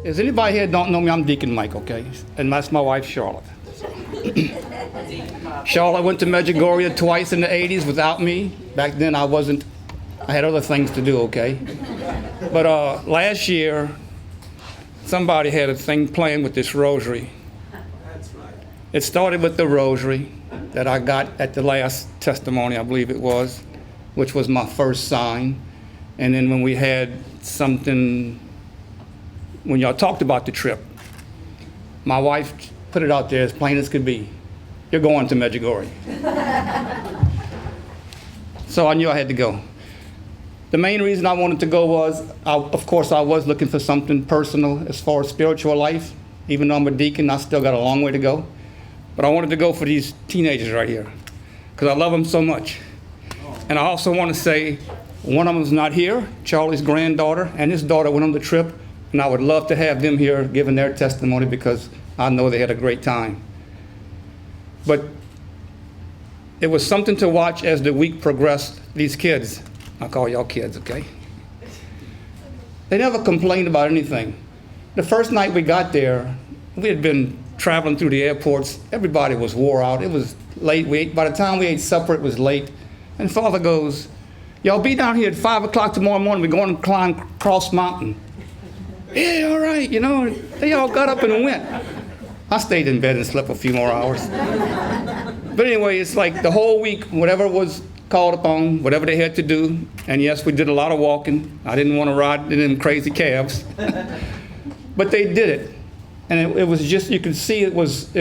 Is anybody here don't know me? I'm Deacon Mike, okay? And that's my wife, Charlotte. Charlotte went to Medjugorje twice in the 80s without me. Back then I had other things to do, okay? But last year, somebody had a thing playing with this rosary. That's right. It started with the rosary that I got at the last testimony, I believe it was, which was my first sign. And then when we had something, when y'all talked about the trip, my wife put it out there as plain as could be. You're going to Medjugorje. So I knew I had to go. The main reason I wanted to go was, of course, I was looking for something personal as far as spiritual life. Even though I'm a deacon, I still got a long way to go. But I wanted to go for these teenagers right here, because I love them so much. And I also want to say, one of them is not here, Charlie's granddaughter, and his daughter went on the trip, and I would love to have them here giving their testimony because I know they had a great time. But it was something to watch as the week progressed. These kids, I call y'all kids, okay? They never complained about anything. The first night we got there, we had been traveling through the airports. Everybody was wore out. It was late. By the time we ate supper, it was late. And Father goes, y'all be down here at 5 o'clock tomorrow morning. We're going to climb Cross Mountain. Yeah, all right, you know. They all got up and went. I stayed in bed and slept a few more hours. But anyway, it's like the whole week, whatever was called upon, whatever they had to do. And yes, we did a lot of walking. I didn't want to ride in them crazy cabs. But they did it. And it was just, you could see it was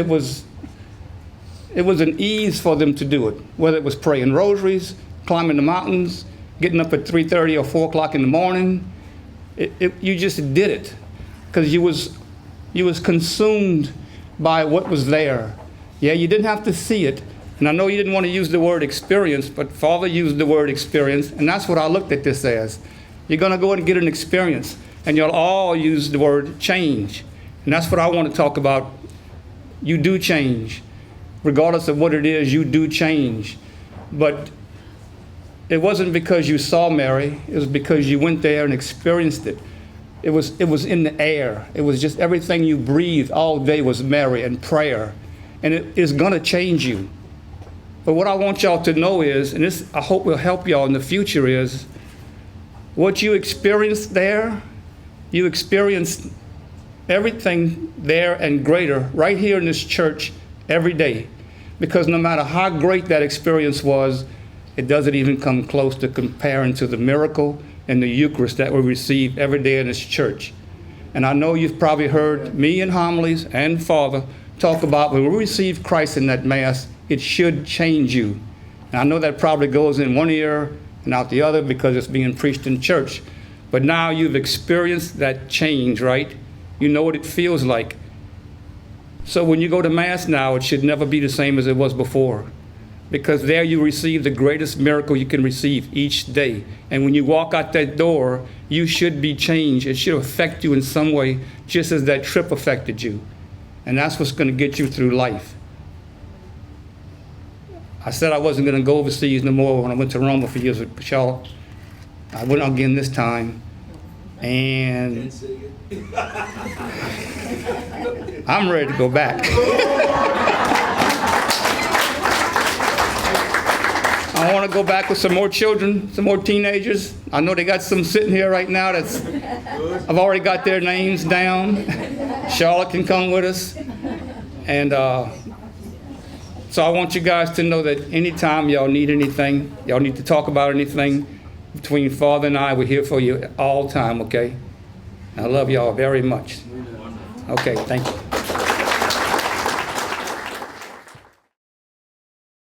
an ease for them to do it. Whether it was praying rosaries, climbing the mountains, getting up at 3:30 or 4 o'clock in the morning. You just did it. Because you was consumed by what was there. Yeah, you didn't have to see it. And I know you didn't want to use the word experience, but Father used the word experience, and that's what I looked at this as. You're going to go and get an experience, and you'll all use the word change. And that's what I want to talk about. You do change. Regardless of what it is, you do change. But it wasn't because you saw Mary, it was because you went there and experienced it. It was in the air. It was just everything you breathed all day was Mary and prayer. And it is going to change you. But what I want y'all to know is, and this I hope will help y'all in the future, is what you experienced there, you experienced everything there and greater right here in this church every day. Because no matter how great that experience was, it doesn't even come close to comparing to the miracle and the Eucharist that we receive every day in this church. And I know you've probably heard me in homilies and Father talk about when we receive Christ in that Mass, it should change you. And I know that probably goes in one ear and out the other because it's being preached in church. But now you've experienced that change, right? You know what it feels like. So when you go to Mass now, it should never be the same as it was before. Because there you receive the greatest miracle you can receive each day. And when you walk out that door, you should be changed. It should affect you in some way, just as that trip affected you. And that's what's going to get you through life. I said I wasn't going to go overseas no more when I went to Rome a few years with Charlotte. I went again this time. And I'm ready to go back. I want to go back with some more children, some more teenagers. I know they got some sitting here right now I've already got their names down. Charlotte can come with us. And so I want you guys to know that anytime y'all need anything, y'all need to talk about anything, between Father and I, we're here for you all the time, okay? I love y'all very much. Okay, thank you.